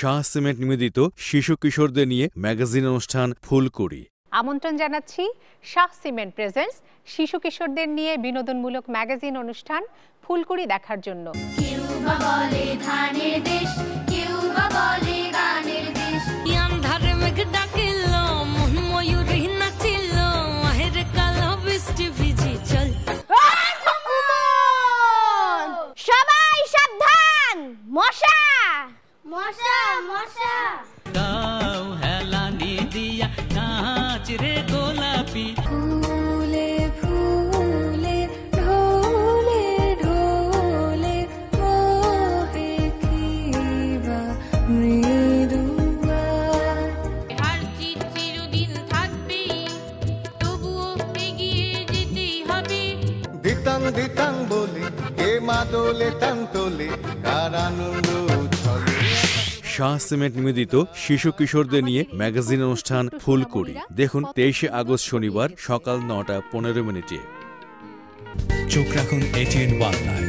Shah cement নিবেদিত শিশু কিশোরদের নিয়ে ম্যাগাজিন অনুষ্ঠান ফুলকুড়ি। আমন্ত্রণ জানাচ্ছি শাহ সিমেন্ট প্রেজেন্টস শিশু কিশোরদের নিয়ে বিনোদনমূলক ম্যাগাজিন অনুষ্ঠান ফুলকুড়ি দেখার জন্য। কেউ বা বলে ধানের দেশ, কেউ বা বলে গানের দেশ। আন্ধারে মেঘ ডাকিল, মন ময়ূরী নাচিল, আহের কালো বৃষ্টি ভিজি চল। সবাই সাবধান, মশা মশা মশা। গাও হেলানি দিয়া নাচ রে গোলাপি। ফুলে ফুলে ঢোলে ঢোলে মোহে খিবা মৃদুয়া। হার চিরদিন থাকবে, তবুও এগিয়ে যেতেই হবে। দিতাং দিতাং বলে কে মা দোলে টান তোলে, কার আনন্দ উচ্ছলে। শাহ সিমেন্ট নিবেদিত শিশু কিশোরদের নিয়ে ম্যাগাজিন অনুষ্ঠান ফুলকুড়ি দেখুন 23শে আগস্ট শনিবার সকাল 9টা 15 মিনিটে। চোখ রাখুন ATN বাংলায়।